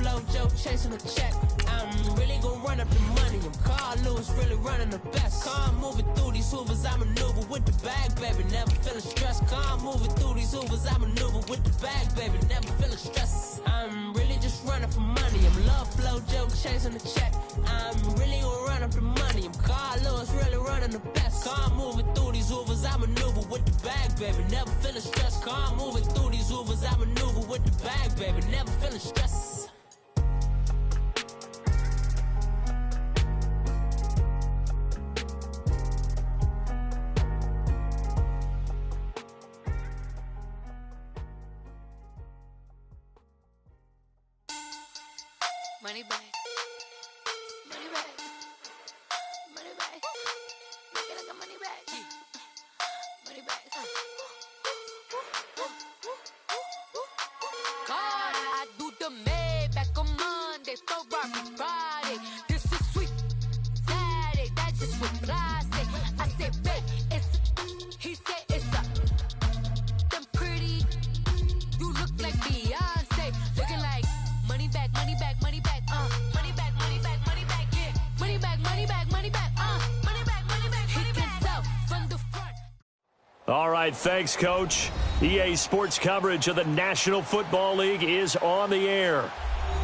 flow, Joe chasing a check. I'm really gonna run up the money. I'm Carl Lewis, really running the best. Car moving through these hoovers, I maneuver with the bag, baby. Never feeling stressed. Car moving through these hoovers, I maneuver with the bag, baby. Never feeling stressed. I'm really just running for money. I'm love flow, Joe chasing the check. I'm really gonna run up the money. I'm Carl Lewis, really running the best. Car moving through these hoovers, I maneuver with the bag, baby. Never feeling stressed. Car moving through these hoovers, I maneuver with the bag, baby. Never feeling stressed. Money bag, money bag, money bag. Look at like a money bag, money bag. God, I do the Maybach on Monday, Ferrari Friday. This is sweet Saturday, that's just what I say. I say, babe, it's. He said it's a. Them pretty, you look like Beyonce, looking like money bag, money bag, money bag. Money bag, money bag, money bag, yeah. Money bag, money bag, money bag, money bag, money bag, money bag. He can tell from the front. All right, thanks, Coach. EA Sports coverage of the National Football League is on the air.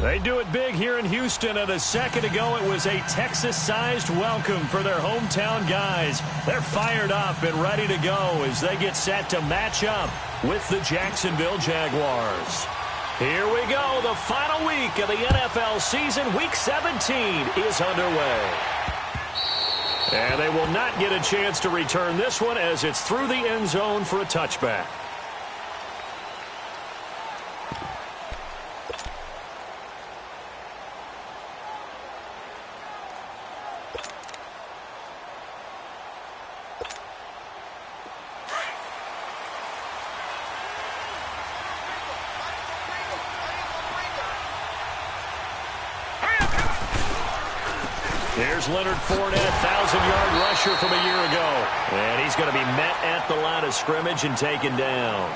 They do it big here in Houston, and a second ago it was a Texas-sized welcome for their hometown guys. They're fired up and ready to go as they get set to match up with the Jacksonville Jaguars. Here we go. The final week of the NFL season, Week 17, is underway. And they will not get a chance to return this one as it's through the end zone for a touchback. Here's Leonard Fournette, 1,000-yard rusher from a year ago. And he's going to be met at the line of scrimmage and taken down.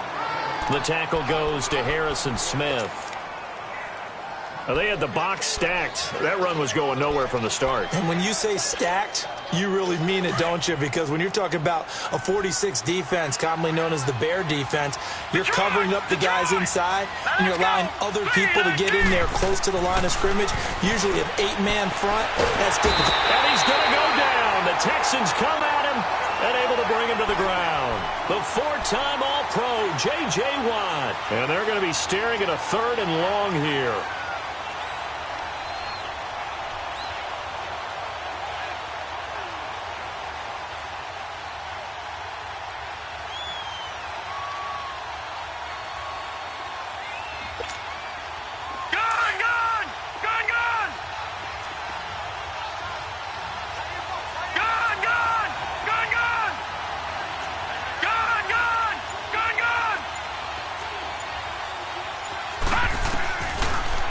The tackle goes to Harrison Smith. Now, they had the box stacked. That run was going nowhere from the start. And when you say stacked, you really mean it, don't you? Because when you're talking about a 46 defense, commonly known as the Bear defense, you're covering up the guys inside, and you're allowing other people to get in there close to the line of scrimmage, usually an 8-man front. That's difficult. And he's going to go down. The Texans come at him and able to bring him to the ground. The 4-time All-Pro, J.J. Watt. And they're going to be staring at a 3rd and long here.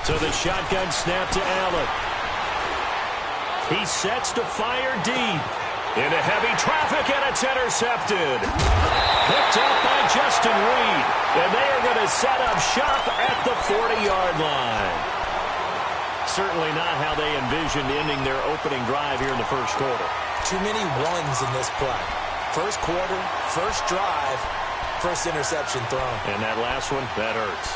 So the shotgun snap to Allen. He sets to fire deep. Into heavy traffic, and it's intercepted. Picked up by Justin Reed. And they are going to set up shop at the 40-yard line. Certainly not how they envisioned ending their opening drive here in the first quarter. Too many ones in this play. First quarter, first drive, first interception thrown. And that last one, that hurts.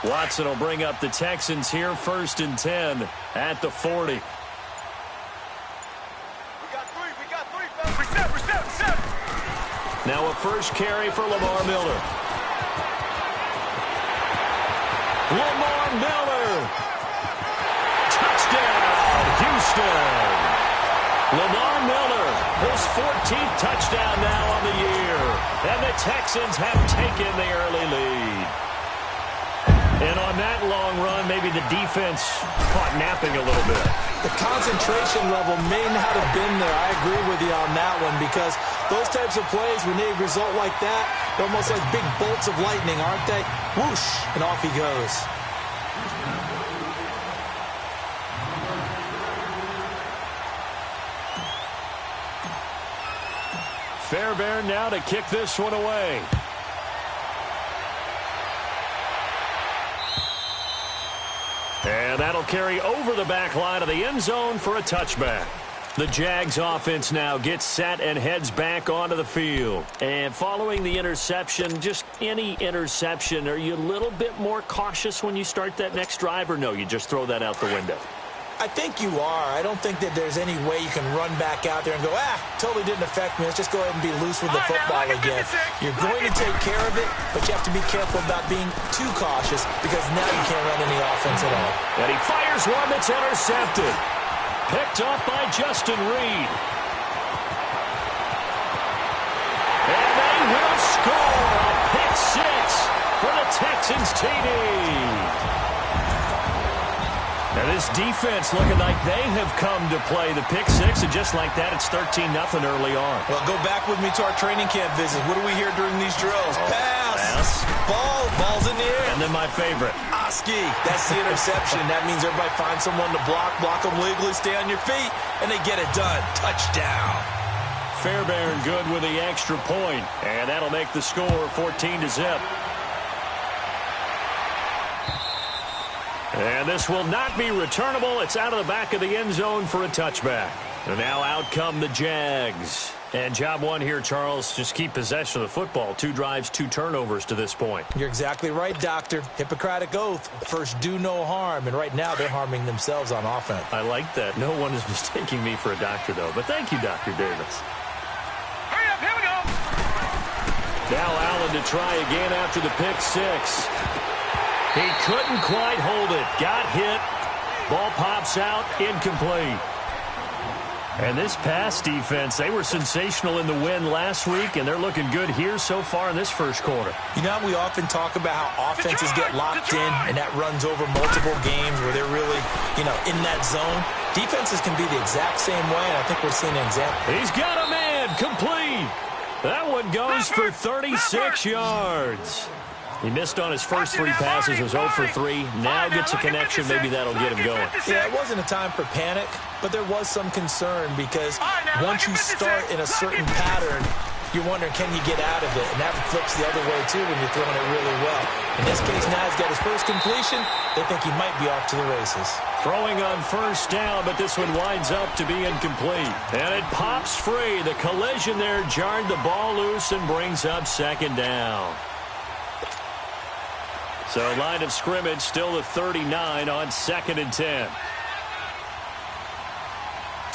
Watson will bring up the Texans here, 1st and 10 at the 40. We got three. Reset. Now a first carry for Lamar Miller. Lamar Miller. Touchdown, Houston. Lamar Miller, his 14th touchdown now on the year. And the Texans have taken the early lead. And on that long run, maybe the defense caught napping a little bit. The concentration level may not have been there. I agree with you on that one, because those types of plays, when they result like that, they're almost like big bolts of lightning, aren't they? Whoosh, and off he goes. Fairbairn now to kick this one away. And that'll carry over the back line of the end zone for a touchback. The Jags offense now gets set and heads back onto the field. And following the interception, just any interception, are you a little bit more cautious when you start that next drive, or no, you just throw that out the window? I think you are. I don't think that there's any way you can run back out there and go, totally didn't affect me. Let's just go ahead and be loose with the football again. You're going to take care of it, but you have to be careful about being too cautious, because now you can't run any offense at all. And he fires one that's intercepted. Picked off by Justin Reed. And they will score a pick six for the Texans TD. And this defense looking like they have come to play the pick six, and just like that, it's 13-0 early on. Well, go back with me to our training camp visit. What do we hear during these drills? Pass. Ball's in the air. And then my favorite. Oski. That's the interception. That means everybody finds someone to block them legally, stay on your feet, and they get it done. Touchdown. Fairbairn good with the extra point, and that'll make the score 14-0. And this will not be returnable. It's out of the back of the end zone for a touchback. And now out come the Jags. And job one here, Charles, just keep possession of the football. 2 drives, 2 turnovers to this point. You're exactly right, Doctor. Hippocratic oath. First, do no harm. And right now, they're harming themselves on offense. I like that. No one is mistaking me for a doctor, though. But thank you, Dr. Davis. Hurry up, here we go. Now Allen to try again after the pick six. He couldn't quite hold it. Got hit. Ball pops out. Incomplete. And this pass defense, they were sensational in the win last week, and they're looking good here so far in this first quarter. You know, we often talk about how offenses get locked in, and that runs over multiple games where they're really, in that zone. Defenses can be the exact same way, and I think we're seeing an example. He's got a man. Complete. That one goes for 36 yards. He missed on his first 3 passes, was 0 for 3. Now gets a connection. Maybe that'll get him going. Yeah, it wasn't a time for panic, but there was some concern, because once you start in a certain pattern, you're wondering, can you get out of it? And that flips the other way, too, when you're throwing it really well. In this case, now he's got his first completion. They think he might be off to the races. Throwing on first down, but this one winds up to be incomplete. And it pops free. The collision there jarred the ball loose and brings up second down. So line of scrimmage still at 39 on 2nd and 10.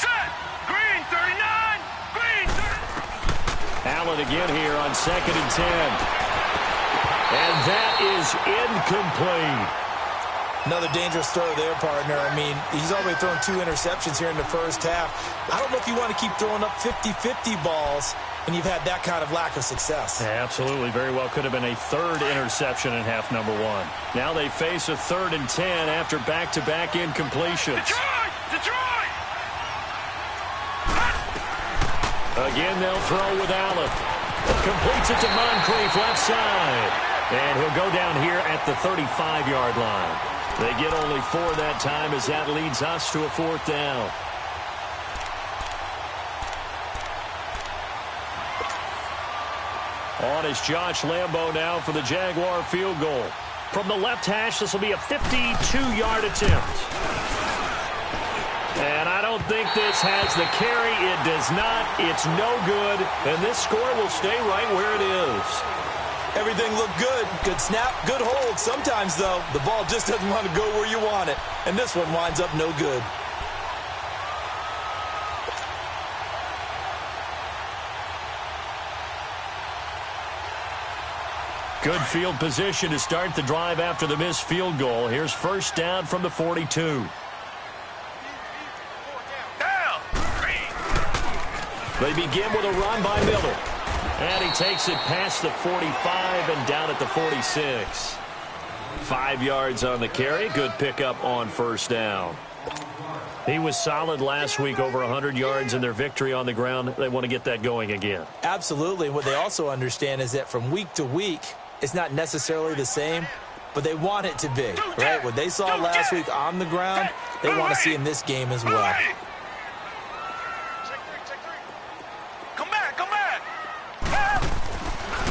Set. Green 39. Green 30. Allen again here on 2nd and 10. And that is incomplete. Another dangerous throw there, partner. I mean, he's already thrown 2 interceptions here in the first half. I don't know if you want to keep throwing up 50-50 balls when you've had that kind of lack of success. Yeah, absolutely. Very well could have been a 3rd interception in half number 1. Now they face a 3rd and 10 after back-to-back incompletions. Detroit! Again, they'll throw with Allen. Completes it to Moncrief, left side. And he'll go down here at the 35-yard line. They get only 4 that time, as that leads us to a 4th down. On is Josh Lambo now for the Jaguar field goal. From the left hash, this will be a 52-yard attempt. And I don't think this has the carry. It does not. It's no good. And this score will stay right where it is. Everything looked good. Good snap, good hold. Sometimes, though, the ball just doesn't want to go where you want it. And this one winds up no good. Good field position to start the drive after the missed field goal. Here's first down from the 42. They begin with a run by Miller. And he takes it past the 45 and down at the 46. 5 yards on the carry. Good pickup on first down. He was solid last week, over 100 yards in their victory on the ground. They want to get that going again. Absolutely. What they also understand is that from week to week, it's not necessarily the same, but they want it to be, right? What they saw last week on the ground, they want to see in this game as well. Come back, come back.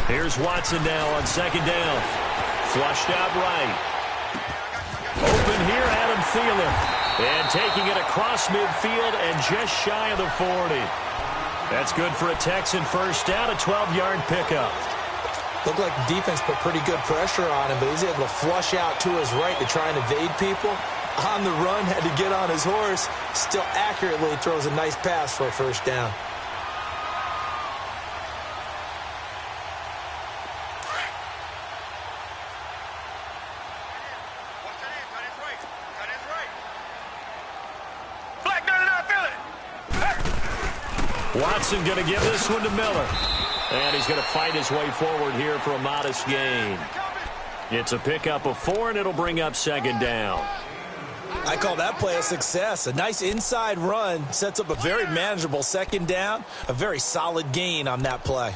Here's Watson now on second down. Flushed out right. Open here, Adam Thielen. And taking it across midfield and just shy of the 40. That's good for a Texan first down, a 12-yard pickup. Looked like the defense put pretty good pressure on him, but he's able to flush out to his right to try and evade people. On the run, had to get on his horse. Still accurately throws a nice pass for a first down. Watson going to give this one to Miller. And he's going to fight his way forward here for a modest gain. It's a pickup of 4, and it'll bring up second down. I call that play a success. A nice inside run sets up a very manageable second down. A very solid gain on that play.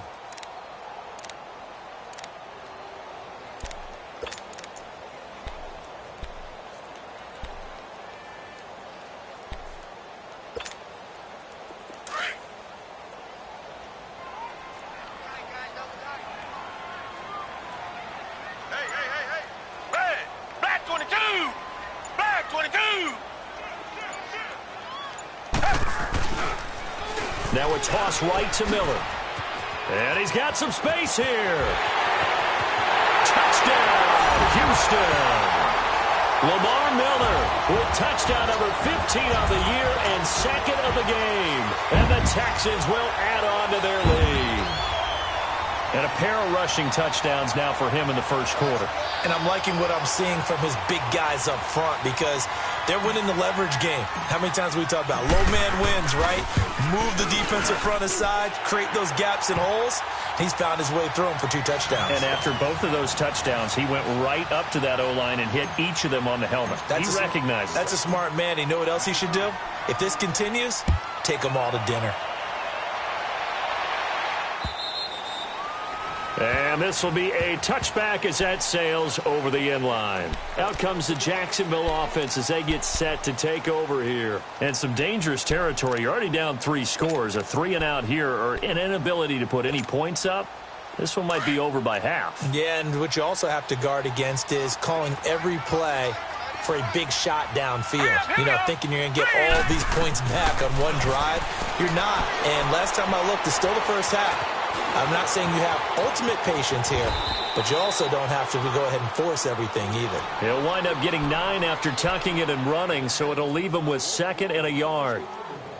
Now a toss right to Miller. And he's got some space here. Touchdown, Houston. Lamar Miller with touchdown number 15 of the year and second of the game. And the Texans will add on to their lead. And a pair of rushing touchdowns now for him in the first quarter. And I'm liking what I'm seeing from his big guys up front because they're winning the leverage game. How many times we talk about low man wins, right? Move the defensive front aside, create those gaps and holes. He's found his way through them for 2 touchdowns. And after both of those touchdowns, he went right up to that O-line and hit each of them on the helmet. He recognized it. That's a smart man. You know what else he should do? If this continues, take them all to dinner. And this will be a touchback as that sails over the end line. Out comes the Jacksonville offense as they get set to take over here. And some dangerous territory. You're already down 3 scores. A 3-and-out here or an inability to put any points up. This one might be over by half. Yeah, and what you also have to guard against is calling every play for a big shot downfield. You know, thinking you're going to get all these points back on one drive. You're not. And last time I looked, it's still the first half. I'm not saying you have ultimate patience here, but you also don't have to go ahead and force everything either. He'll wind up getting 9 after tucking it and running, so it'll leave him with 2nd and a yard.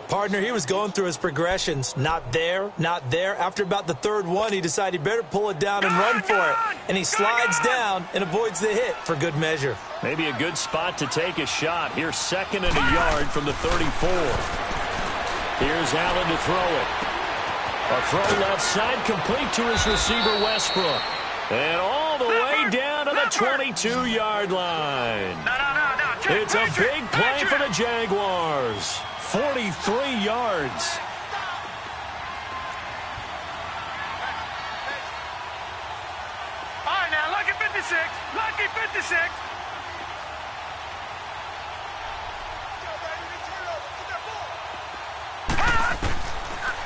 Partner, he was going through his progressions. Not there, not there. After about the 3rd one, he decided he better pull it down and run for it. And he slides down and avoids the hit for good measure. Maybe a good spot to take a shot. Here's 2nd and a yard from the 34. Here's Allen to throw it. A throw left side complete to his receiver, Westbrook. And all the way down to the 22-yard line. It's a big play for the Jaguars. 43 yards. All right, now, lucky 56. Lucky 56.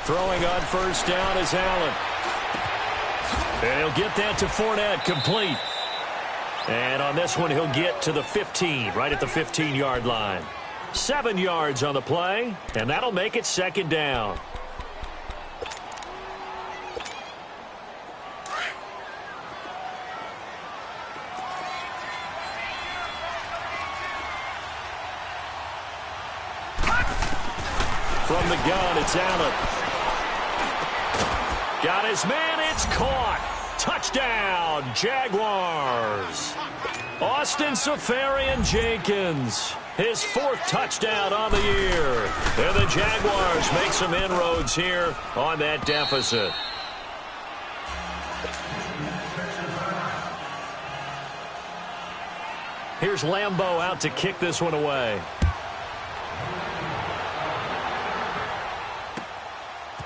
Throwing on first down is Allen. And he'll get that to Fournette, complete. And on this one, he'll get to the 15, right at the 15-yard line. 7 yards on the play, and that'll make it 2nd down. From the gun, it's Allen. Got his man, it's caught. Touchdown, Jaguars. Austin Seferian-Jenkins, his 4th touchdown on the year. And the Jaguars make some inroads here on that deficit. Here's Lambeau out to kick this one away.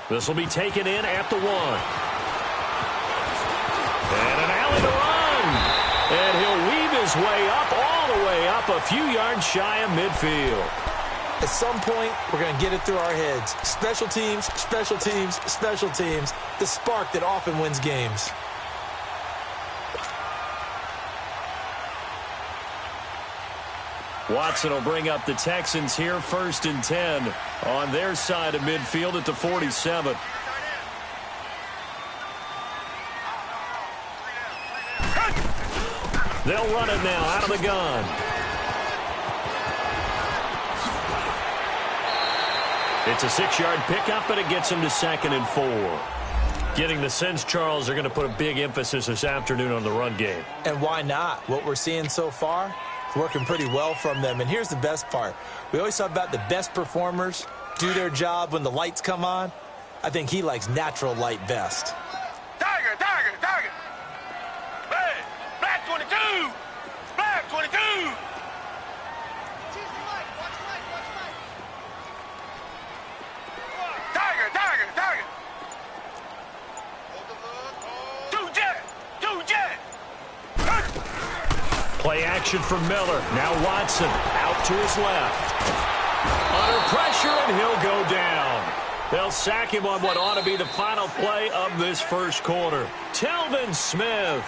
This will be taken in at the 1. And an alley to run. And he'll weave his way up, all the way up, a few yards shy of midfield. At some point, we're going to get it through our heads. Special teams, special teams, special teams. The spark that often wins games. Watson will bring up the Texans here, 1st and 10 on their side of midfield at the 47. They'll run it now out of the gun. It's a 6-yard pickup, but it gets him to 2nd and 4. Getting the sense, Charles, they're going to put a big emphasis this afternoon on the run game. And why not? What we're seeing so far, it's working pretty well from them. And here's the best part. We always talk about the best performers do their job when the lights come on. I think he likes natural light best. Tiger, tiger, tiger. Hey, black 22. Black 22. Tiger, tiger, tiger. Two jet. Play action from Miller. Now Watson out to his left. Under pressure, and he'll go down. They'll sack him on what ought to be the final play of this first quarter. Telvin Smith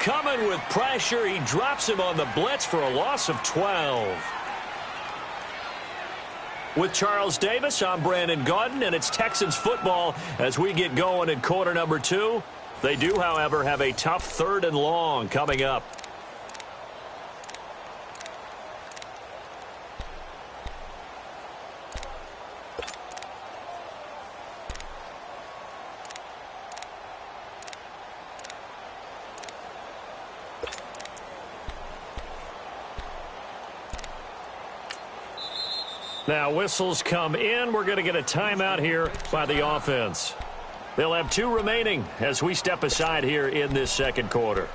coming with pressure. He drops him on the blitz for a loss of 12. With Charles Davis, I'm Brandon Gaudin, and it's Texans football as we get going in quarter number 2. They do, however, have a tough 3rd and long coming up. Now whistles come in. We're going to get a timeout here by the offense. They'll have 2 remaining as we step aside here in this second quarter.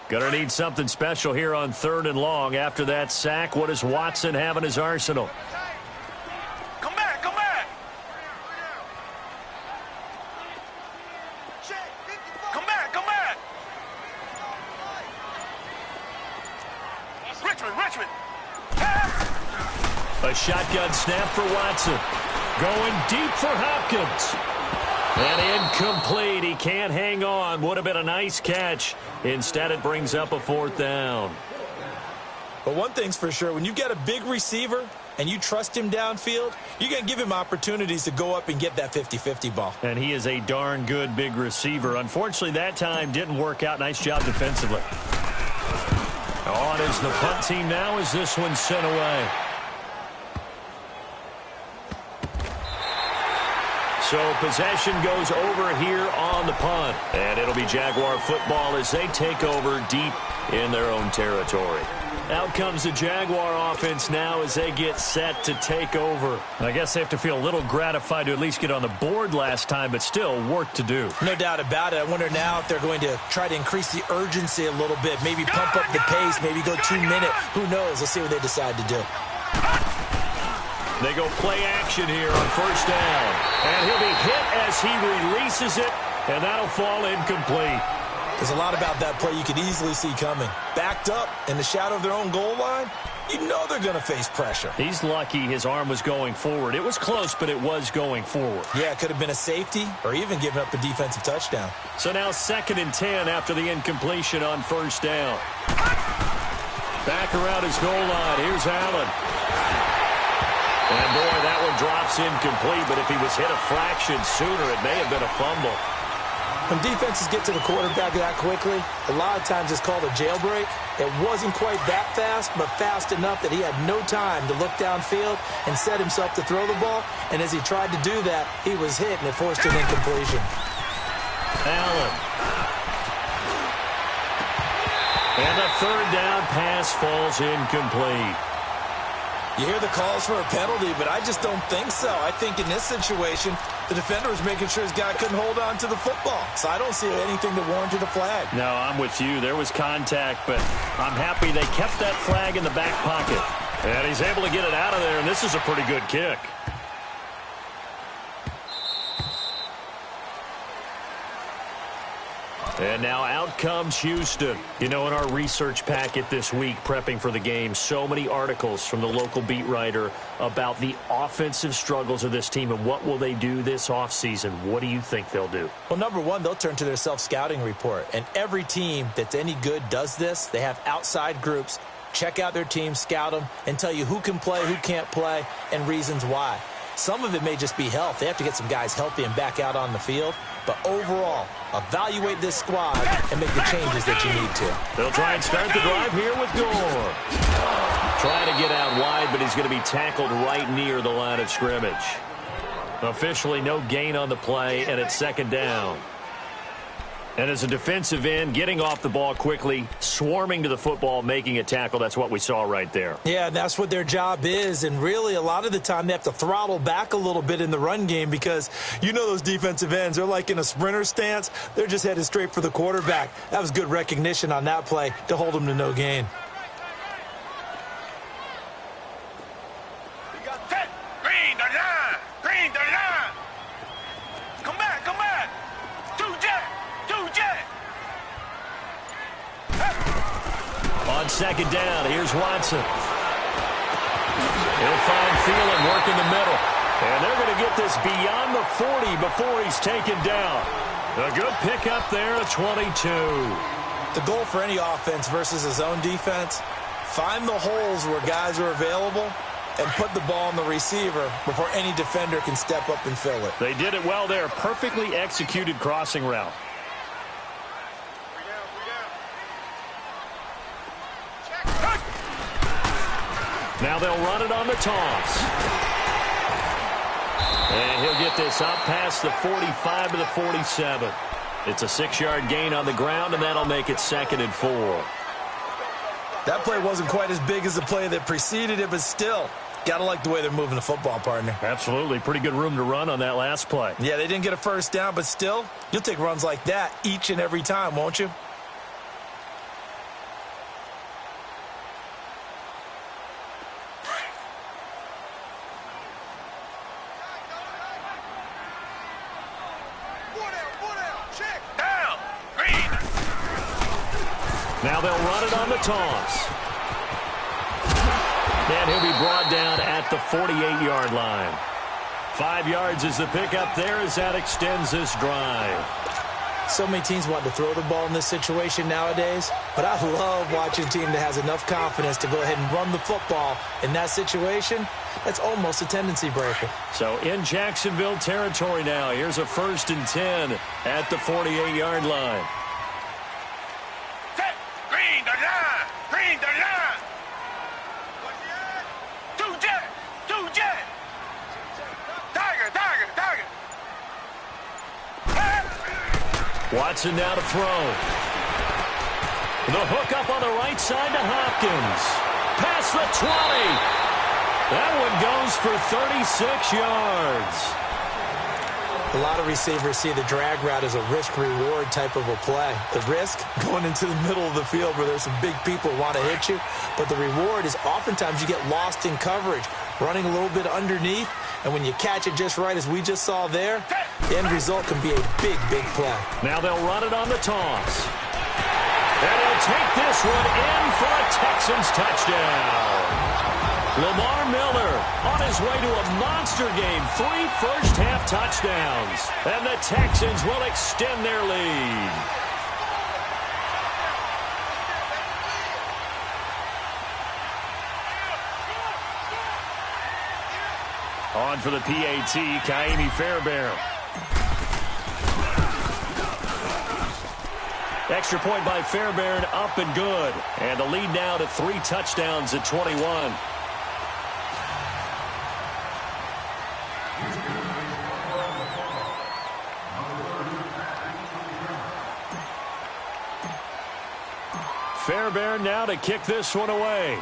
Gonna need something special here on 3rd and long. After that sack, what does Watson have in his arsenal? Come back, come back. Come back, come back. Richmond. A shotgun snap for Watson. Going deep for Hopkins. And incomplete. He can't hang on. Would have been a nice catch. Instead, it brings up a 4th down. But one thing's for sure, when you get a big receiver and you trust him downfield, you're going to give him opportunities to go up and get that 50-50 ball. And he is a darn good big receiver. Unfortunately, that time didn't work out. Nice job defensively. On is the punt team now as this one's sent away. So possession goes over here on the punt. And it'll be Jaguar football as they take over deep in their own territory. Out comes the Jaguar offense now as they get set to take over. I guess they have to feel a little gratified to at least get on the board last time, but still work to do. No doubt about it. I wonder now if they're going to try to increase the urgency a little bit, maybe pump up the pace, maybe go 2-minute. Who knows? Let's see what they decide to do. They go play action here on 1st down. And he'll be hit as he releases it, and that'll fall incomplete. There's a lot about that play you could easily see coming. Backed up in the shadow of their own goal line, you know they're going to face pressure. He's lucky his arm was going forward. It was close, but it was going forward. Yeah, it could have been a safety or even given up a defensive touchdown. So now 2nd and 10 after the incompletion on 1st down. Back around his goal line. Here's Allen. And, boy, that one drops incomplete, but if he was hit a fraction sooner, it may have been a fumble. When defenses get to the quarterback that quickly, a lot of times it's called a jailbreak. It wasn't quite that fast, but fast enough that he had no time to look downfield and set himself to throw the ball. And as he tried to do that, he was hit, and it forced an incompletion. Allen. And the third down pass falls incomplete. You hear the calls for a penalty, but I just don't think so. I think in this situation, the defender was making sure his guy couldn't hold on to the football. So I don't see anything that warranted a flag. No, I'm with you. There was contact, but I'm happy they kept that flag in the back pocket. And he's able to get it out of there, and this is a pretty good kick. And now out comes Houston. You know, in our research packet this week, prepping for the game, so many articles from the local beat writer about the offensive struggles of this team and what will they do this offseason. What do you think they'll do? Well, number one, they'll turn to their self-scouting report. And every team that's any good does this. They have outside groups. Check out their team, scout them, and tell you who can play, who can't play, and reasons why. Some of it may just be health. They have to get some guys healthy and back out on the field. But overall, evaluate this squad and make the changes that you need to. They'll try and start the drive here with Gore. Trying to get out wide, but he's going to be tackled right near the line of scrimmage. Officially no gain on the play, and it's second down. And as a defensive end, getting off the ball quickly, swarming to the football, making a tackle, that's what we saw right there. Yeah, that's what their job is. And really, a lot of the time, they have to throttle back a little bit in the run game because you know those defensive ends, they're like in a sprinter stance. They're just headed straight for the quarterback. That was good recognition on that play to hold them to no gain. On second down, here's Watson. He'll find Thielen working the middle. And they're going to get this beyond the 40 before he's taken down. A good pickup there at 22. The goal for any offense versus his own defense, find the holes where guys are available and put the ball on the receiver before any defender can step up and fill it. They did it well there. Perfectly executed crossing route. Now they'll run it on the toss. And he'll get this up past the 45 to the 47. It's a 6-yard gain on the ground, and that'll make it 2nd and 4. That play wasn't quite as big as the play that preceded it, but still, gotta like the way they're moving the football, partner. Absolutely. Pretty good room to run on that last play. Yeah, they didn't get a first down, but still, you'll take runs like that each and every time, won't you? Now they'll run it on the toss. And he'll be brought down at the 48-yard line. 5 yards is the pickup there as that extends this drive. So many teams want to throw the ball in this situation nowadays, but I love watching a team that has enough confidence to go ahead and run the football in that situation. That's almost a tendency breaker. So in Jacksonville territory now, here's a 1st and 10 at the 48-yard line. Watson now to throw. The hook up on the right side to Hopkins. Past the 20. That one goes for 36 yards. A lot of receivers see the drag route as a risk-reward type of a play. The risk, going into the middle of the field where there's some big people who want to hit you. But the reward is oftentimes you get lost in coverage, running a little bit underneath. And when you catch it just right, as we just saw there, the end result can be a big, big play. Now they'll run it on the toss. And he'll take this one in for a Texans touchdown. Lamar Miller on his way to a monster game. 3 first-half touchdowns. And the Texans will extend their lead. On for the PAT, Kaimi Fairbairn. Extra point by Fairbairn, up and good. And the lead now to 3 touchdowns at 21. Fairbairn now to kick this one away.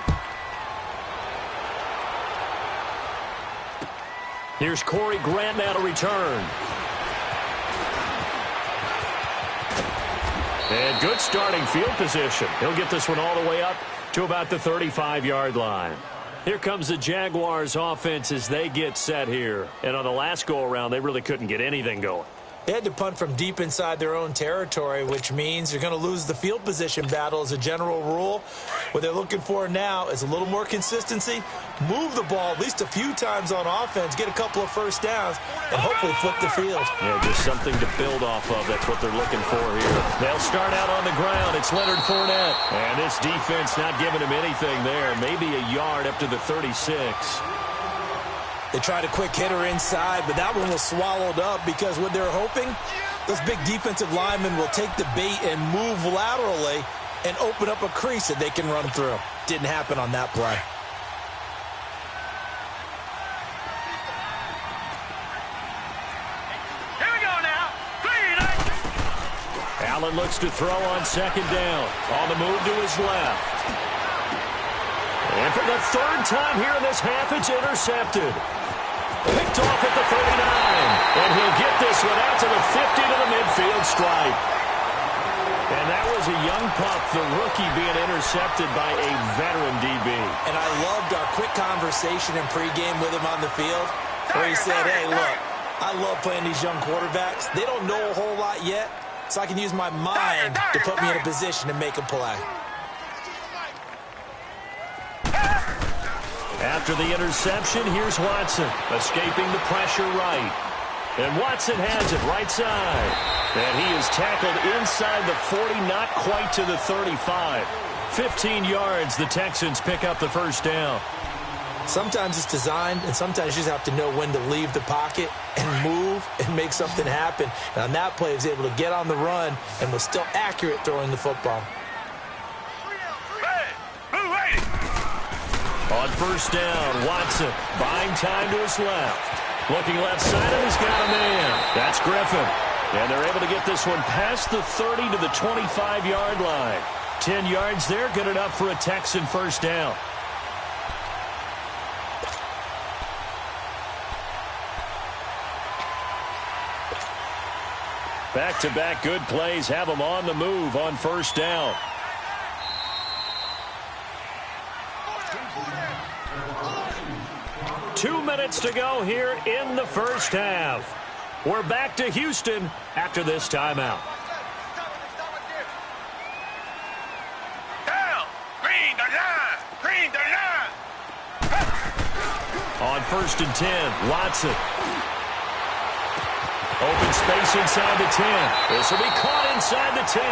Here's Corey Grant now to return. And good starting field position. He'll get this one all the way up to about the 35-yard line. Here comes the Jaguars offense as they get set here. And on the last go-around, they really couldn't get anything going. They had to punt from deep inside their own territory, which means you're going to lose the field position battle as a general rule. What they're looking for now is a little more consistency, move the ball at least a few times on offense, get a couple of first downs, and hopefully flip the field. Yeah, just something to build off of. That's what they're looking for here. They'll start out on the ground. It's Leonard Fournette. And this defense not giving him anything there. Maybe a yard up to the 36. They tried a quick hitter inside, but that one was swallowed up because what they're hoping, those big defensive linemen will take the bait and move laterally and open up a crease that they can run through. Didn't happen on that play. Here we go now. Allen looks to throw on second down. On the move to his left. And for the third time here in this half, it's intercepted. Picked off at the 39. And he'll get this one out to the 50 to the midfield stripe. And that was a young pup, the rookie being intercepted by a veteran DB. And I loved our quick conversation in pregame with him on the field where he said, hey, look, I love playing these young quarterbacks. They don't know a whole lot yet, so I can use my mind to put me in a position to make a play. After the interception, here's Watson, escaping the pressure right. And Watson has it right side. And he is tackled inside the 40, not quite to the 35. 15 yards, the Texans pick up the first down. Sometimes it's designed, and sometimes you just have to know when to leave the pocket and move and make something happen. And on that play, he was able to get on the run and was still accurate throwing the football. On first down, Watson buying time to his left. Looking left side, and he's got a man. That's Griffin. And they're able to get this one past the 30 to the 25-yard line. 10 yards there, good enough for a Texan first down. Back-to-back good plays have them on the move on first down. Two minutes to go here in the first half. We're back to Houston after this timeout. Down. Green the line. Green the line. On first and 10, Watson. Open space inside the 10. This will be caught inside the 10.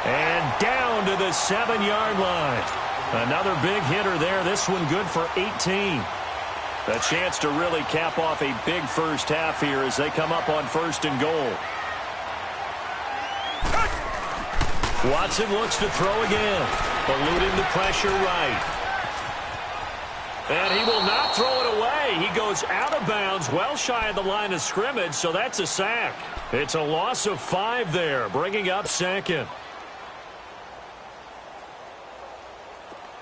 And down to the 7-yard line. Another big hitter there. This one good for 18. A chance to really cap off a big first half here as they come up on first and goal. Watson looks to throw again. Eluding the pressure right. And he will not throw it away. He goes out of bounds, well shy of the line of scrimmage, so that's a sack. It's a loss of 5 there, bringing up second.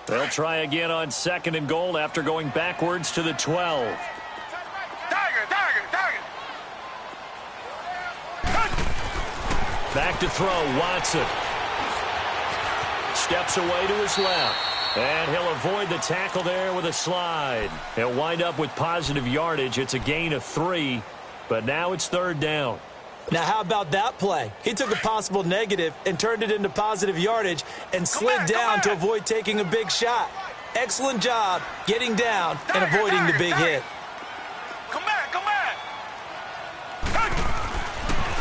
They'll try again on second and goal after going backwards to the 12. Back to throw, Watson. Steps away to his left. And he'll avoid the tackle there with a slide. He'll wind up with positive yardage. It's a gain of 3, but now it's third down. Now, how about that play? He took a possible negative and turned it into positive yardage and slid down to avoid taking a big shot. Excellent job getting down and avoiding the big hit. Come back, come back.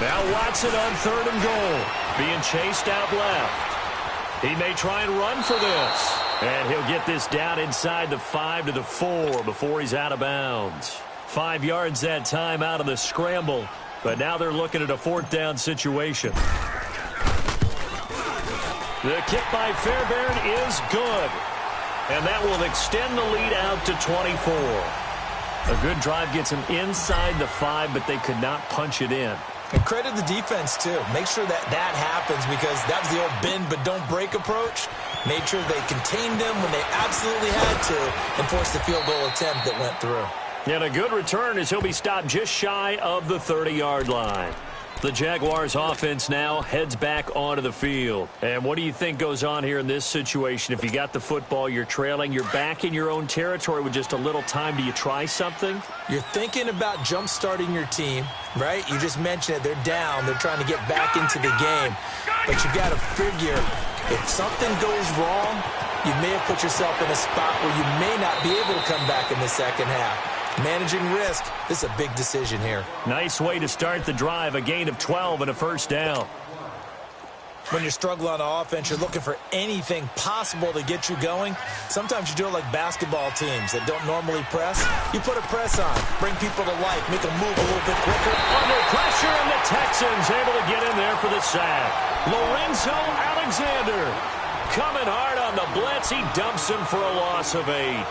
Now Watson on third and goal, being chased out left. He may try and run for this. And he'll get this down inside the 5 to the 4 before he's out of bounds. 5 yards that time out of the scramble. But now they're looking at a fourth down situation. The kick by Fairbairn is good. And that will extend the lead out to 24. A good drive gets them inside the 5, but they could not punch it in. And credit the defense, too. Make sure that happens because that was the old bend but don't break approach. Made sure they contained them when they absolutely had to and forced the field goal attempt that went through. And a good return as he'll be stopped just shy of the 30-yard line. The Jaguars offense now heads back onto the field. And what do you think goes on here in this situation? If you got the football, you're trailing, you're back in your own territory with just a little time. Do you try something? You're thinking about jump-starting your team, right? You just mentioned it. They're down. They're trying to get back into the game. But you got to figure if something goes wrong, you may have put yourself in a spot where you may not be able to come back in the second half. Managing risk, this is a big decision here. Nice way to start the drive, a gain of 12 and a first down. When you're struggling on offense, you're looking for anything possible to get you going. Sometimes you do it like basketball teams that don't normally press. You put a press on, bring people to life, make them move a little bit quicker. Under pressure, and the Texans able to get in there for the sack. Lorenzo Alexander coming hard on the blitz. He dumps him for a loss of 8.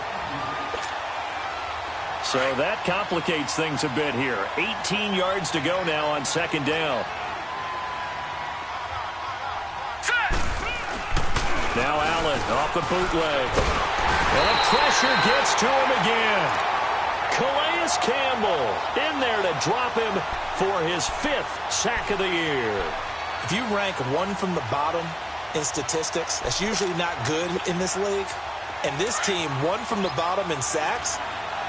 So that complicates things a bit here. 18 yards to go now on second down. Now Allen off the bootleg. And the pressure gets to him again. Calais Campbell in there to drop him for his 5th sack of the year. If you rank one from the bottom in statistics, that's usually not good in this league. And this team, one from the bottom in sacks.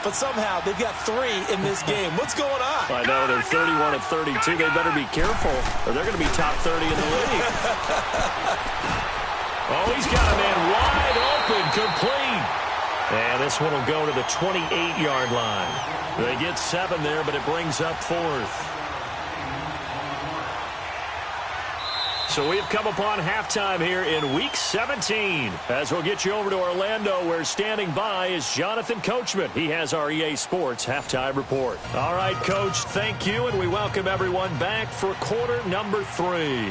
But somehow they've got 3 in this game. What's going on? I know, they're 31 of 32. They better be careful, or they're going to be top 30 in the league. Oh, he's got a man wide open, complete. And this one will go to the 28-yard line. They get 7 there, but it brings up 4th. So we have come upon halftime here in Week 17. As we'll get you over to Orlando, where standing by is Jonathan Coachman. He has our EA Sports Halftime Report. All right, Coach, thank you, and we welcome everyone back for quarter number 3.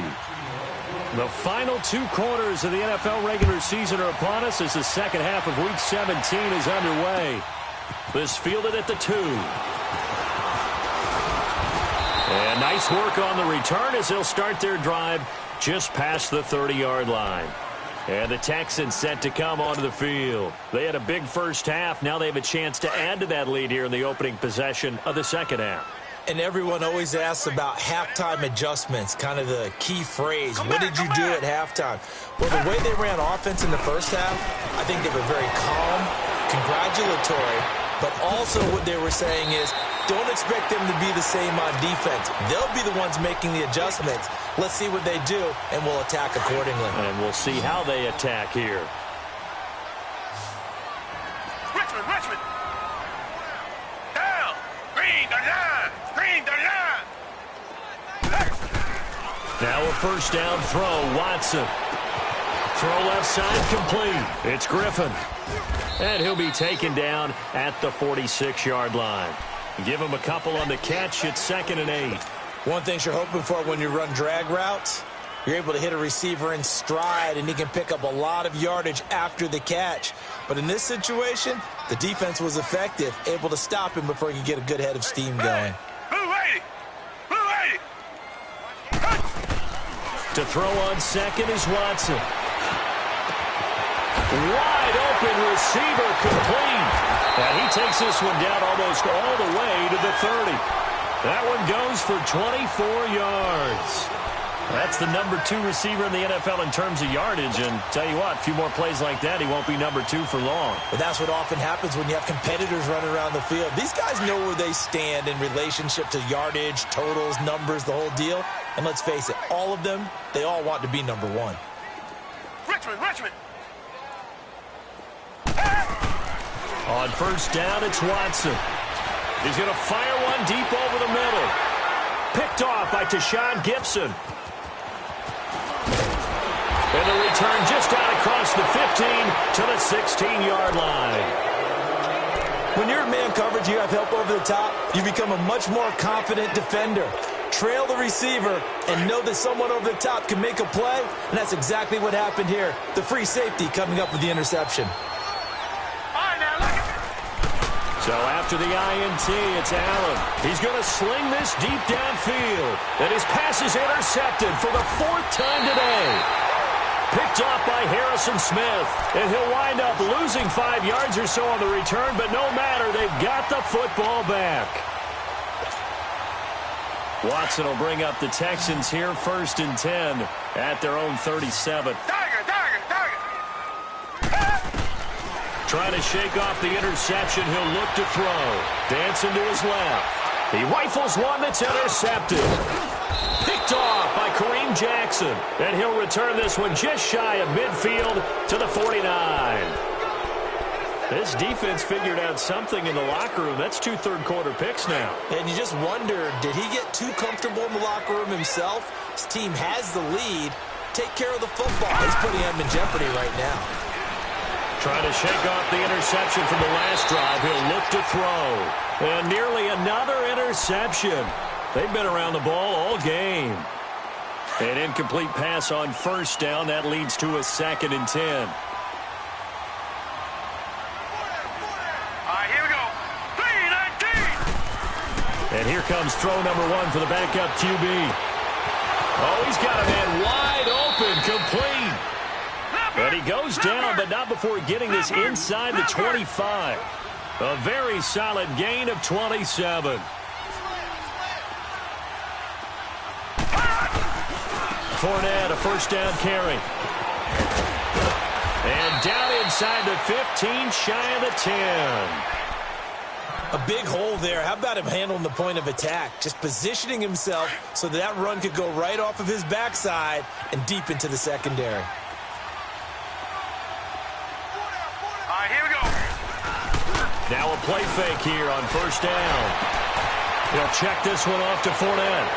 The final 2 quarters of the NFL regular season are upon us as the second half of Week 17 is underway. This fielded at the 2. And nice work on the return as they'll start their drive just past the 30-yard line. And the Texans set to come onto the field. They had a big first half. Now they have a chance to add to that lead here in the opening possession of the second half. And everyone always asks about halftime adjustments, kind of the key phrase. What did you do at halftime? Well, the way they ran offense in the first half, I think they were very calm, congratulatory, but also what they were saying is, don't expect them to be the same on defense. They'll be the ones making the adjustments. Let's see what they do, and we'll attack accordingly. And we'll see how they attack here. Richmond. Down. Green the line. Now a first down throw. Watson. Throw left side complete. It's Griffin. And he'll be taken down at the 46-yard line. Give him a couple on the catch. It's 2nd and 8. One thing you're hoping for when you run drag routes, you're able to hit a receiver in stride, and he can pick up a lot of yardage after the catch. But in this situation, the defense was effective, able to stop him before he could get a good head of steam going. To throw on second is Watson. Wide open receiver complete. And he takes this one down almost all the way to the 30. That one goes for 24 yards. That's the number 2 receiver in the NFL in terms of yardage. And tell you what, a few more plays like that, he won't be number 2 for long. But that's what often happens when you have competitors running around the field. These guys know where they stand in relationship to yardage, totals, numbers, the whole deal. And let's face it, all of them, they all want to be number 1. Richmond. On first down, it's Watson. He's going to fire one deep over the middle. Picked off by Tashawn Gibson. And the return just out across the 15 to the 16-yard line. When you're in man coverage, you have help over the top, you become a much more confident defender. trail the receiver, and know that someone over the top can make a play, and that's exactly what happened here. The free safety coming up with the interception. So after the INT, it's Allen. He's going to sling this deep downfield, and his pass is intercepted for the 4th time today. Picked off by Harrison Smith, and he'll wind up losing 5 yards or so on the return, but no matter, they've got the football back. Watson will bring up the Texans here, 1st and 10 at their own 37. Trying to shake off the interception, he'll look to throw. Dancing to his left. He rifles one that's intercepted. Picked off by Kareem Jackson. And he'll return this one just shy of midfield to the 49. This defense figured out something in the locker room. That's 2 third-quarter picks now. And you just wonder, did he get too comfortable in the locker room himself? His team has the lead. Take care of the football. He's putting him in jeopardy right now. Trying to shake off the interception from the last drive. He'll look to throw. And nearly another interception. They've been around the ball all game. An incomplete pass on 1st down. That leads to a 2nd and 10. All right, here we go. 3-19. And here comes throw number 1 for the backup QB. Oh, he's got a man wide open, complete. And he goes down, but not before getting this inside the 25. A very solid gain of 27. Fournette, a 1st down carry. And down inside the 15, shy of the 10. A big hole there. How about him handling the point of attack? Just positioning himself so that run could go right off of his backside and deep into the secondary. Now a play fake here on 1st down. He'll check this one off to Fournette.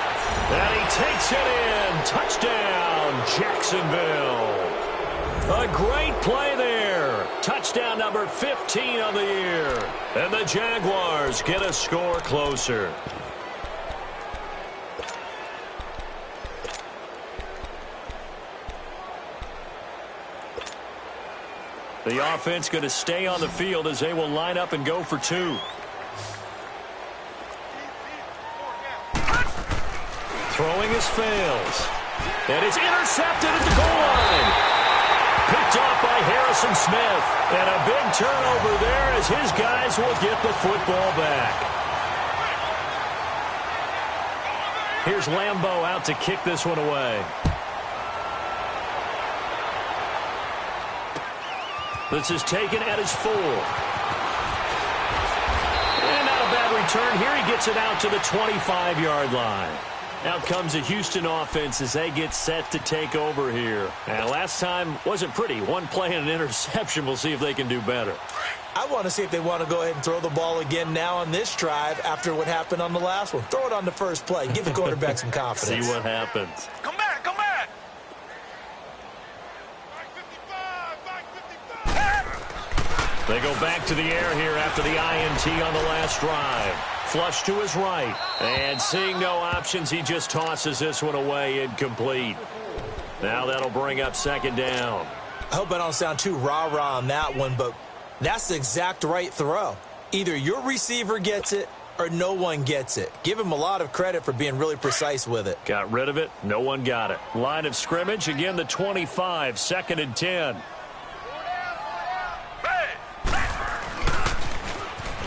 And he takes it in. Touchdown, Jacksonville. A great play there. Touchdown number 15 on the year. And the Jaguars get a score closer. The offense going to stay on the field as they will line up and go for 2. Throwing his fails. And it's intercepted at the goal line. Picked off by Harrison Smith. And a big turnover there as his guys will get the football back. Here's Lambeau out to kick this one away. This is taken at his 4. And not a bad return. Here he gets it out to the 25-yard line. Out comes the Houston offense as they get set to take over here. And last time wasn't pretty. 1 play and an interception. We'll see if they can do better. I want to see if they want to go ahead and throw the ball again now on this drive after what happened on the last one. Throw it on the first play. Give the quarterback some confidence. See what happens. Come back, come back. They go back to the air here after the INT on the last drive. Flush to his right. And seeing no options, he just tosses this one away incomplete. Now that'll bring up 2nd down. I hope I don't sound too rah-rah on that one, but that's the exact right throw. Either your receiver gets it or no one gets it. Give him a lot of credit for being really precise with it. Got rid of it. No one got it. Line of scrimmage, again the 25, 2nd and 10.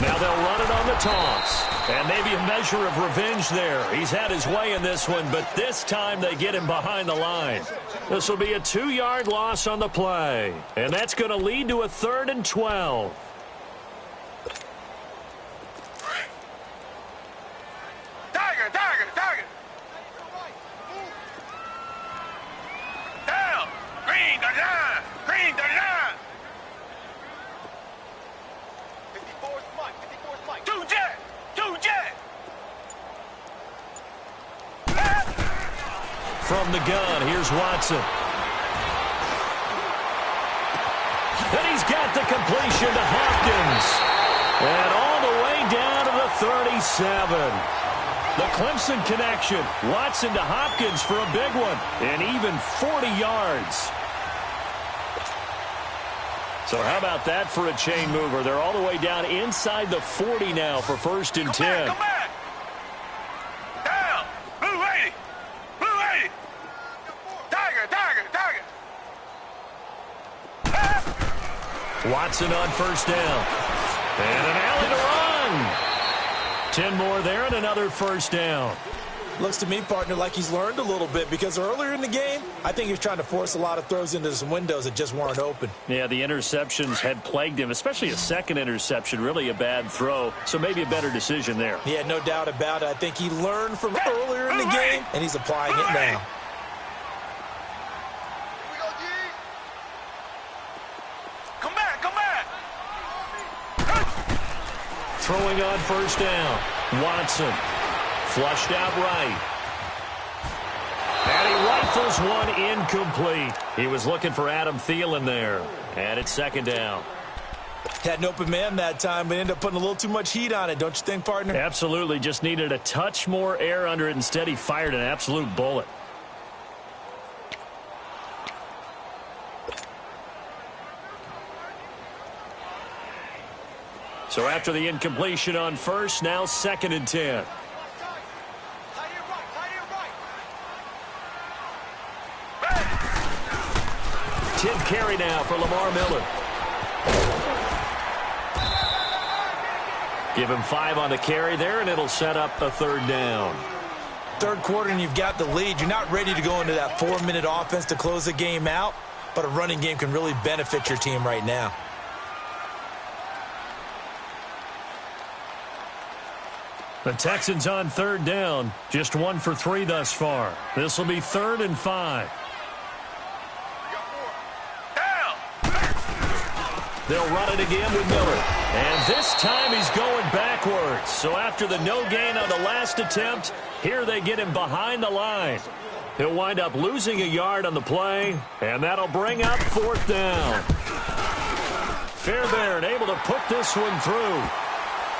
Now they'll run it on the toss. And maybe a measure of revenge there. He's had his way in this one, but this time they get him behind the line. This will be a 2-yard loss on the play. And that's going to lead to a 3rd and 12. Tiger, tiger, tiger. Down. Green, the line. Green, the line. 54's Mike. 54's Mike. 2 jet. 2 jet. From the gun, here's Watson. And he's got the completion to Hopkins. And all the way down to the 37. The Clemson connection. Watson to Hopkins for a big one. And even 40 yards. So how about that for a chain mover? They're all the way down inside the 40 now for 1st and 10. Come back. Down. Blue 80. Blue 80. Tiger. Watson on 1st down. And an alley to run. 10 more there and another 1st down. Looks to me, partner, like he's learned a little bit because earlier in the game, I think he was trying to force a lot of throws into some windows that just weren't open. Yeah, the interceptions had plagued him, especially a second interception, really a bad throw. So maybe a better decision there. Yeah, no doubt about it. I think he learned from earlier in the game, and he's applying it now. Come back. Throwing on 1st down. Watson. Flushed out right. And he rifles one incomplete. He was looking for Adam Thielen there. And it's 2nd down. Had an open man that time, but ended up putting a little too much heat on it, don't you think, partner? Absolutely. Just needed a touch more air under it. Instead, he fired an absolute bullet. So after the incompletion on 1st, now 2nd and 10. Carry now for Lamar Miller. Give him 5 on the carry there, and it'll set up a 3rd down. 3rd quarter, and you've got the lead. You're not ready to go into that 4-minute offense to close the game out, but a running game can really benefit your team right now. The Texans on 3rd down. Just 1 for 3 thus far. This will be 3rd and 5. They'll run it again with Miller. And this time he's going backwards. So after the no gain on the last attempt, here they get him behind the line. He'll wind up losing a yard on the play, and that'll bring up 4th down. Fairbairn able to put this one through.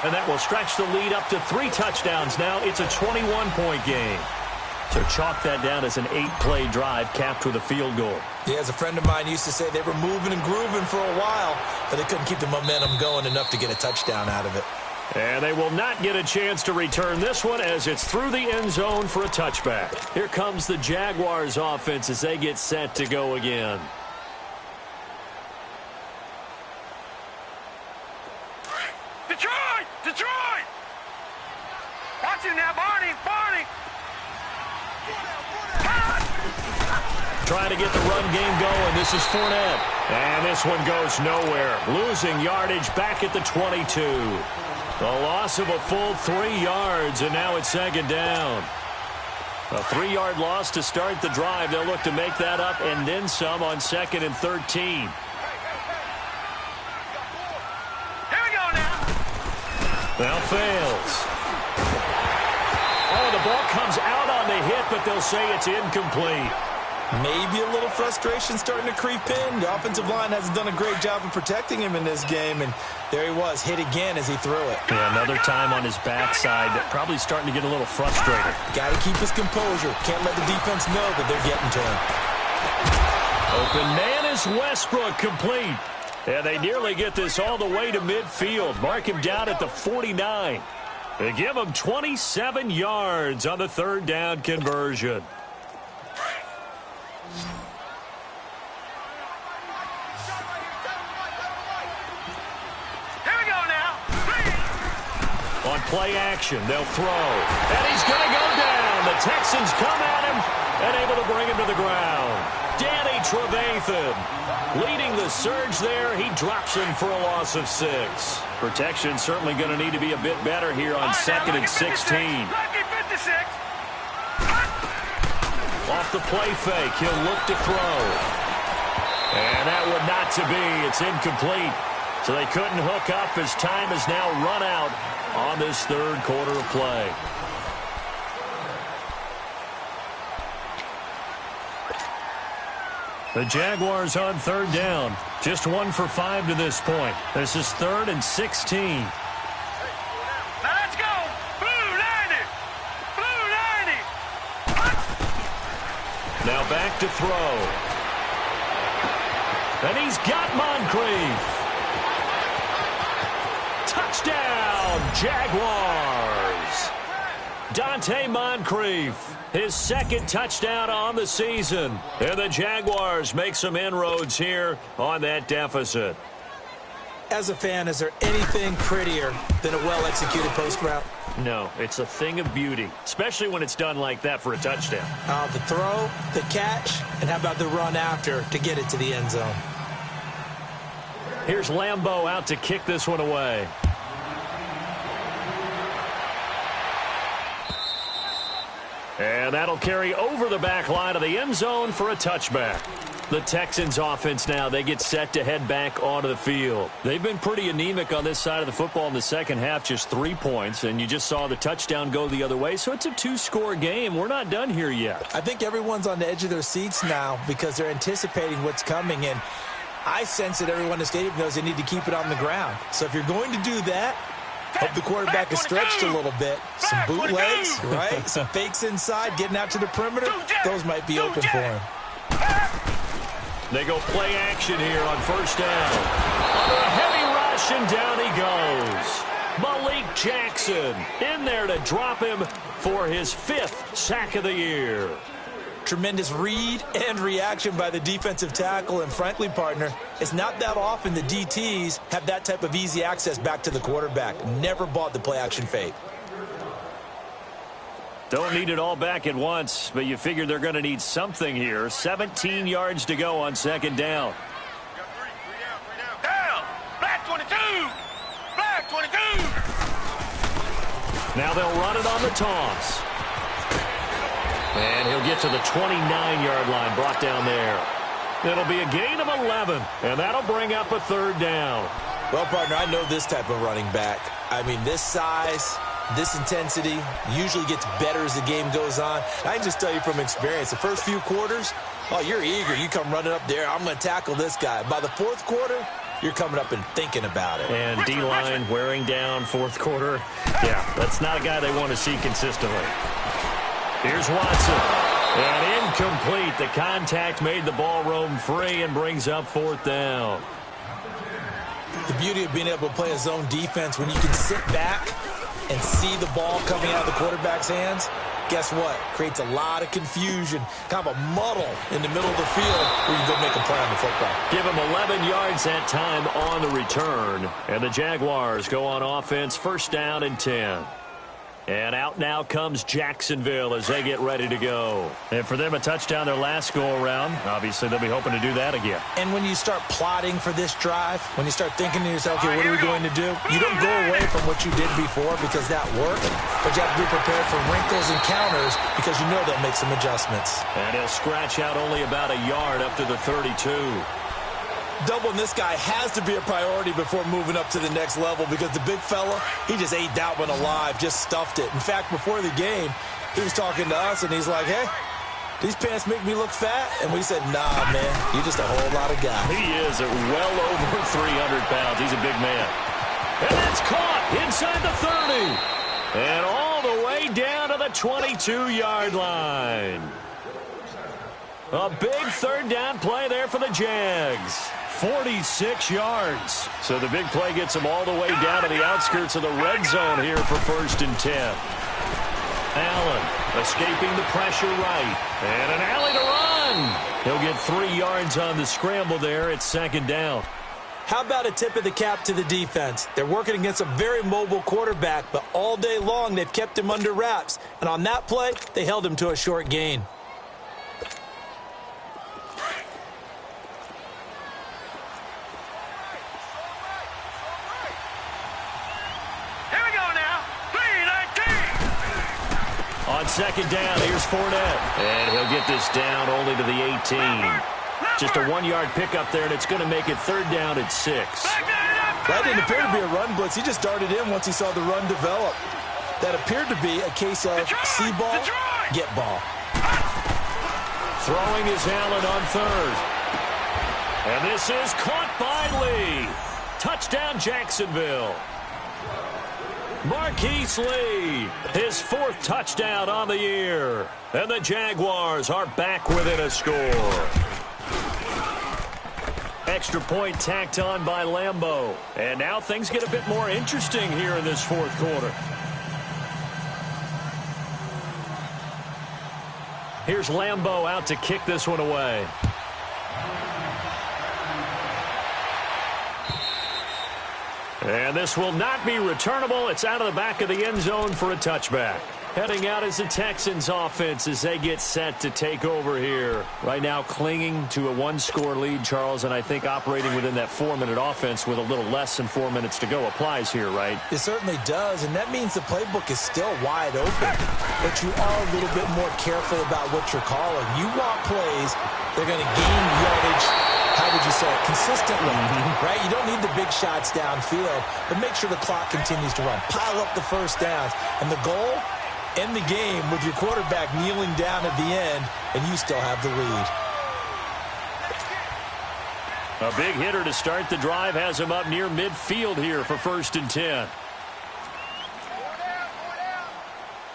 And that will stretch the lead up to 3 touchdowns now. It's a 21-point game. So chalk that down as an 8-play drive capped with a field goal. Yeah, as a friend of mine used to say, they were moving and grooving for a while, but they couldn't keep the momentum going enough to get a touchdown out of it. And they will not get a chance to return this one as it's through the end zone for a touchback. Here comes the Jaguars offense as they get set to go again. Detroit! Watch it now, Barney! Trying to get the run game going. This is Fournette. And this one goes nowhere. Losing yardage back at the 22. The loss of a full 3 yards, and now it's 2nd down. A 3-yard loss to start the drive. They'll look to make that up and then some on 2nd and 13. Now fails. Oh, the ball comes out on the hit, but they'll say it's incomplete. Maybe a little frustration starting to creep in. The offensive line hasn't done a great job of protecting him in this game, and there he was, hit again as he threw it. Yeah, another time on his backside, probably starting to get a little frustrated. Got to keep his composure. Can't let the defense know that they're getting to him. Open man is Westbrook, complete. And they nearly get this all the way to midfield. Mark him down at the 49. They give him 27 yards on the 3rd down conversion. Here we go now. On play action, they'll throw. And he's going to go down. The Texans come at him and able to bring him to the ground. Danny Trevathan leading the surge there. He drops him for a loss of 6. Protection certainly going to need to be a bit better here on 2nd and 16. Off the play fake, he'll look to throw. And that would not to be. It's incomplete. So they couldn't hook up as time has now run out on this 3rd quarter of play. The Jaguars on 3rd down. Just 1 for 5 to this point. This is 3rd and 16. Now let's go. Blue 90. Now back to throw. And he's got Moncrief. Touchdown, Jaguars. Dante Moncrief, his second touchdown on the season. And the Jaguars make some inroads here on that deficit. As a fan, is there anything prettier than a well-executed post route? No, it's a thing of beauty, especially when it's done like that for a touchdown. The throw, the catch, and how about the run after to get it to the end zone? Here's Lambeau out to kick this one away. And that'll carry over the back line of the end zone for a touchback. The Texans offense now, they get set to head back onto the field. They've been pretty anemic on this side of the football in the second half, just 3 points, and you just saw the touchdown go the other way, so it's a 2-score game. We're not done here yet. I think everyone's on the edge of their seats now because they're anticipating what's coming, and I sense that everyone in the stadium knows they need to keep it on the ground. So if you're going to do that, hope the quarterback is stretched a little bit. Some bootlegs, right? Some fakes inside, getting out to the perimeter. Those might be open for him. They go play action here on first down. Under a heavy rush, and down he goes. Malik Jackson in there to drop him for his 5th sack of the year. Tremendous read and reaction by the defensive tackle, and frankly, partner, it's not that often the DTs have that type of easy access back to the quarterback. Never bought the play-action fake. Don't need it all back at once, but you figure they're going to need something here. 17 yards to go on second down. Down! Black 22! Black 22! Now they'll run it on the toss. And he'll get to the 29-yard line, brought down there. It'll be a gain of 11, and that'll bring up a third down. Well, partner, I know this type of running back. I mean, this size, this intensity usually gets better as the game goes on. I can just tell you from experience, the first few quarters, oh, you're eager. You come running up there, I'm going to tackle this guy. By the fourth quarter, you're coming up and thinking about it. And D-line wearing down fourth quarter. Yeah, that's not a guy they want to see consistently. Here's Watson. And incomplete. The contact made the ball roam free and brings up fourth down. The beauty of being able to play a zone defense when you can sit back and see the ball coming out of the quarterback's hands, guess what? Creates a lot of confusion, kind of a muddle in the middle of the field where you can go make a play on the football. Give him 11 yards that time on the return. And the Jaguars go on offense, first down and 10. And out now comes Jacksonville as they get ready to go. And for them, a touchdown their last go-around. Obviously, they'll be hoping to do that again. And when you start plotting for this drive, when you start thinking to yourself, okay, what are we going to do? You don't go away from what you did before because that worked, but you have to be prepared for wrinkles and counters because you know they'll make some adjustments. And he'll scratch out only about a yard up to the 32. Doubling this guy has to be a priority before moving up to the next level because the big fella, he just ate that one alive, just stuffed it. In fact, before the game, he was talking to us, and he's like, hey, these pants make me look fat? And we said, nah, man, you're just a whole lot of guy. He is at well over 300 pounds. He's a big man. And that's caught inside the 30. And all the way down to the 22-yard line. A big third down play there for the Jags. 46 yards. So the big play gets them all the way down to the outskirts of the red zone here for first and 10. Allen escaping the pressure right. And an alley to run. He'll get 3 yards on the scramble there at second down. How about a tip of the cap to the defense? They're working against a very mobile quarterback, but all day long they've kept him under wraps. And on that play, they held him to a short gain. On second down, here's Fournette. And he'll get this down only to the 18. Just a 1-yard pickup there, and it's going to make it third down at 6. That didn't appear to be a run blitz. He just darted in once he saw the run develop. That appeared to be a case of see ball, get ball. Throwing is Allen on third. And this is caught by Lee. Touchdown, Jacksonville. Marquise Lee, his 4th touchdown on the year. And the Jaguars are back within a score. Extra point tacked on by Lambeau. And now things get a bit more interesting here in this 4th quarter. Here's Lambeau out to kick this one away. And this will not be returnable. It's out of the back of the end zone for a touchback. Heading out is the Texans offense as they get set to take over here. Right now clinging to a 1-score lead, Charles, and I think operating within that 4-minute offense with a little less than 4 minutes to go applies here, right? It certainly does, and that means the playbook is still wide open. But you are a little bit more careful about what you're calling. You want plays, they're going to gain yardage, how would you say it, consistently, right? You don't need the big shots downfield, but make sure the clock continues to run. Pile up the first downs, and the goal, end the game with your quarterback kneeling down at the end, and you still have the lead. A big hitter to start the drive has him up near midfield here for 1st and 10.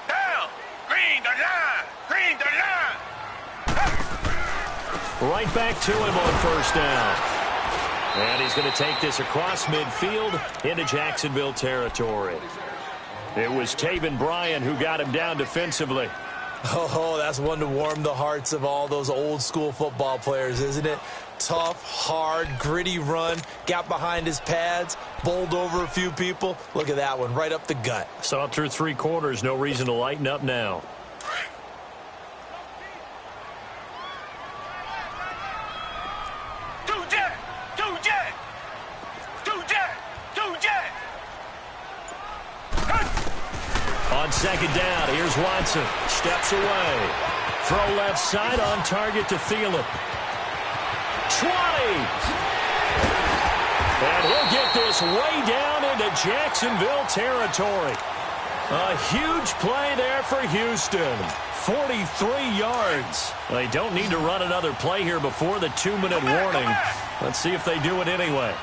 Down. Green the line. Green the line. Right back to him on 1st down. And he's going to take this across midfield into Jacksonville territory. It was Taven Bryan who got him down defensively. Oh, that's one to warm the hearts of all those old-school football players, isn't it? Tough, hard, gritty run, got behind his pads, bowled over a few people. Look at that one, right up the gut. So up through 3 quarters, no reason to lighten up now. On 2nd down, here's Watson. Steps away. Throw left side on target to Thielen. 20. And he'll get this way down into Jacksonville territory. A huge play there for Houston. 43 yards. They don't need to run another play here before the 2-minute warning. Let's see if they do it anyway.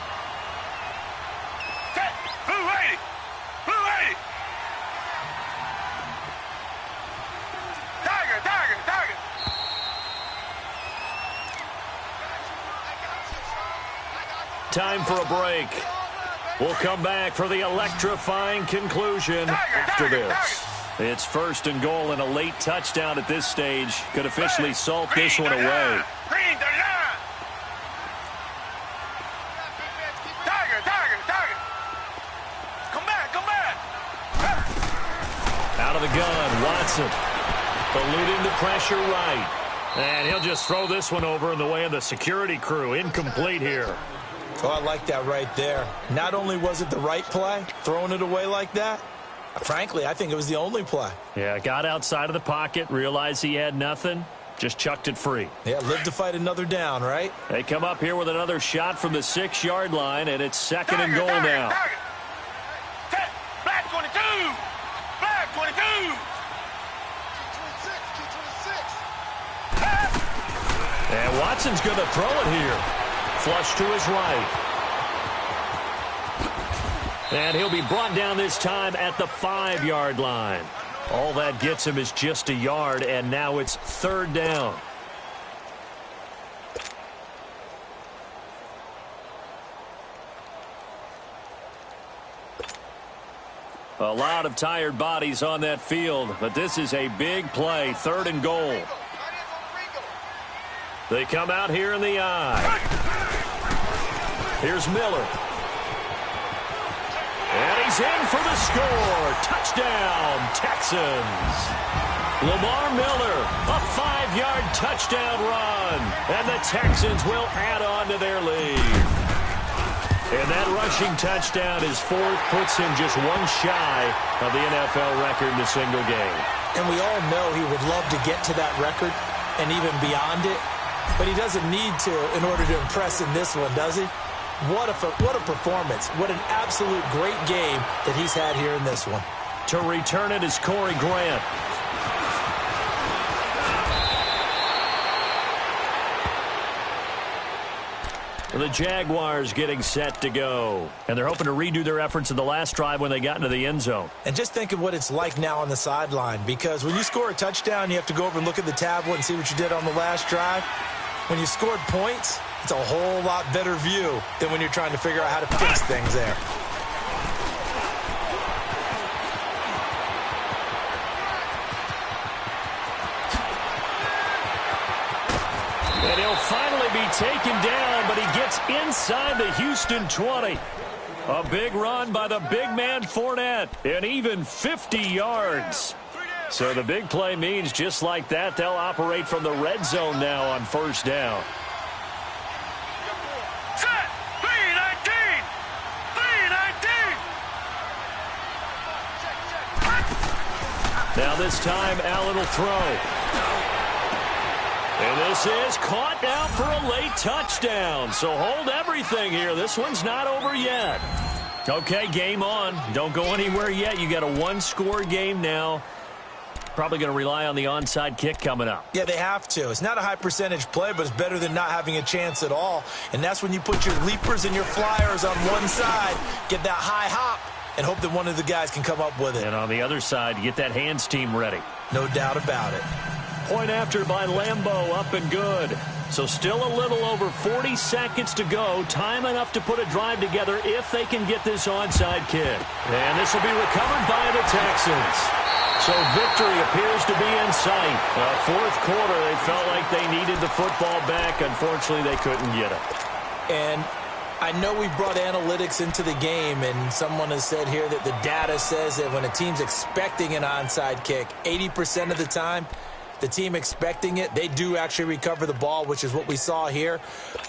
Time for a break. We'll come back for the electrifying conclusion after this. It's 1st and goal and a late touchdown at this stage. Could officially salt this one away. Out of the gun, Watson. Eluding the pressure right. And he'll just throw this one over in the way of the security crew. Incomplete here. Oh, I like that right there. Not only was it the right play, throwing it away like that, frankly, I think it was the only play. Yeah, got outside of the pocket, realized he had nothing, just chucked it free. Yeah, live to fight another down, right? They come up here with another shot from the 6-yard line, and it's 2nd and goal now. Black 22! Black 22! And Watson's going to throw it here. Flush to his right. And he'll be brought down this time at the 5-yard line. All that gets him is just a yard, and now it's 3rd down. A lot of tired bodies on that field, but this is a big play, 3rd and goal. They come out here in the eye. Here's Miller. And he's in for the score. Touchdown, Texans. Lamar Miller, a 5-yard touchdown run. And the Texans will add on to their lead. And that rushing touchdown is 4th, puts him just one shy of the NFL record in a single game. And we all know he would love to get to that record and even beyond it. But he doesn't need to in order to impress in this one, does he? What a performance. What an absolute great game that he's had here in this one. To return it is Corey Grant. The Jaguars getting set to go. And they're hoping to redo their efforts in the last drive when they got into the end zone. And just think of what it's like now on the sideline, because when you score a touchdown, you have to go over and look at the tablet and see what you did on the last drive. When you scored points, it's a whole lot better view than when you're trying to figure out how to fix things there. And he'll finally be taken down, but he gets inside the Houston 20. A big run by the big man Fournette, and even 50 yards. So the big play means just like that, they'll operate from the red zone now on first down. Set! 319! 319! Now this time, Allen will throw. And this is caught now for a late touchdown. So hold everything here. This one's not over yet. Okay, game on. Don't go anywhere yet. You got a one-score game now. Probably going to rely on the onside kick coming up. Yeah, they have to. It's not a high-percentage play, but it's better than not having a chance at all. And that's when you put your leapers and your flyers on one side, get that high hop, and hope that one of the guys can come up with it. And on the other side, get that hands team ready. No doubt about it. Point after by Lambeau, up and good. So still a little over 40 seconds to go. Time enough to put a drive together if they can get this onside kick. And this will be recovered by the Texans. So victory appears to be in sight. Fourth quarter, they felt like they needed the football back. Unfortunately, they couldn't get it. And I know we brought analytics into the game, and someone has said here that the data says that when a team's expecting an onside kick, 80% of the time, the team expecting it, they do actually recover the ball, which is what we saw here.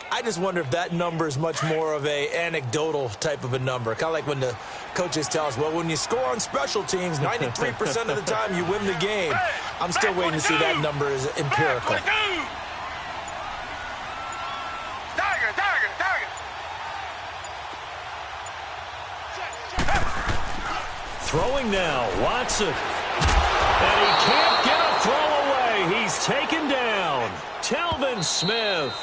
I just wonder if that number is much more of a anecdotal type of a number. Kind of like when the coaches tell us, well, when you score on special teams, 93% of the time you win the game. I'm still waiting to see that number as empirical. Throwing now, Watson. And he can't get a throw away. He's taken down. Telvin Smith.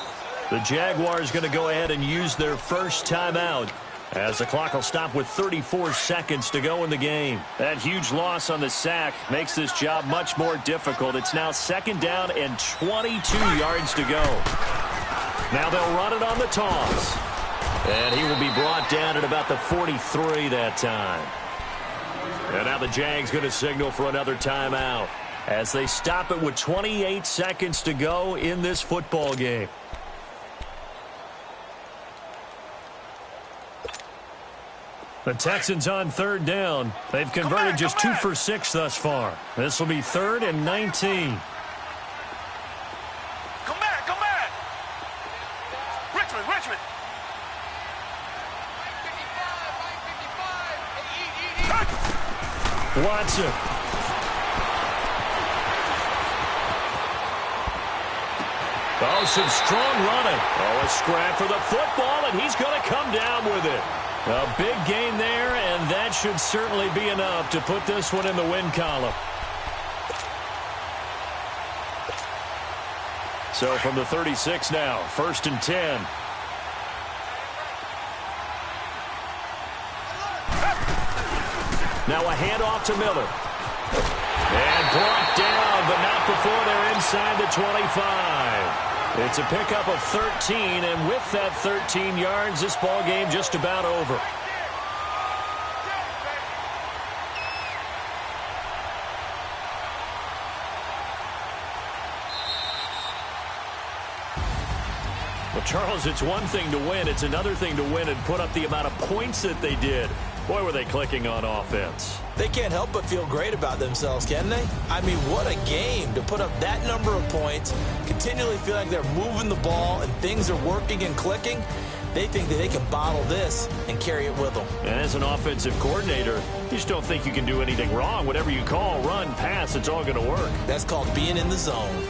The Jaguars going to go ahead and use their first timeout as the clock will stop with 34 seconds to go in the game. That huge loss on the sack makes this job much more difficult. It's now second down and 22 yards to go. Now they'll run it on the toss. And he will be brought down at about the 43 that time. And now the Jags going to signal for another timeout as they stop it with 28 seconds to go in this football game. The Texans on third down. They've converted just 2 for 6 thus far. This will be 3rd and 19. Come back! Richmond! Watson. Oh, some strong running. Oh, a scrap for the football, and he's going to come down with it. A big gain there, and that should certainly be enough to put this one in the win column. So from the 36 now, 1st and 10. Now a handoff to Miller. And brought down, but not before they're inside the 25. It's a pickup of 13, and with that 13 yards, this ball game just about over. Well, Charles, it's one thing to win. It's another thing to win and put up the amount of points that they did. Boy, were they clicking on offense. They can't help but feel great about themselves, can they? I mean, what a game to put up that number of points, continually feel like they're moving the ball and things are working and clicking. They think that they can bottle this and carry it with them. And as an offensive coordinator, you just don't think you can do anything wrong. Whatever you call, run, pass, it's all going to work. That's called being in the zone.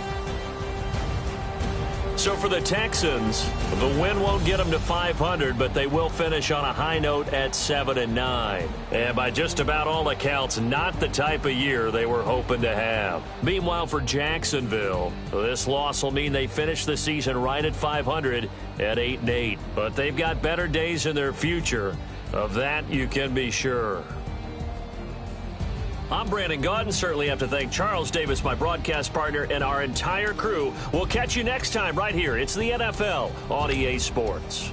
So for the Texans, the win won't get them to 500, but they will finish on a high note at 7-9. And by just about all accounts, not the type of year they were hoping to have. Meanwhile, for Jacksonville, this loss will mean they finish the season right at 500 at 8-8. But they've got better days in their future. Of that, you can be sure. I'm Brandon Gaudin. Certainly have to thank Charles Davis, my broadcast partner, and our entire crew. We'll catch you next time right here. It's the NFL on EA Sports.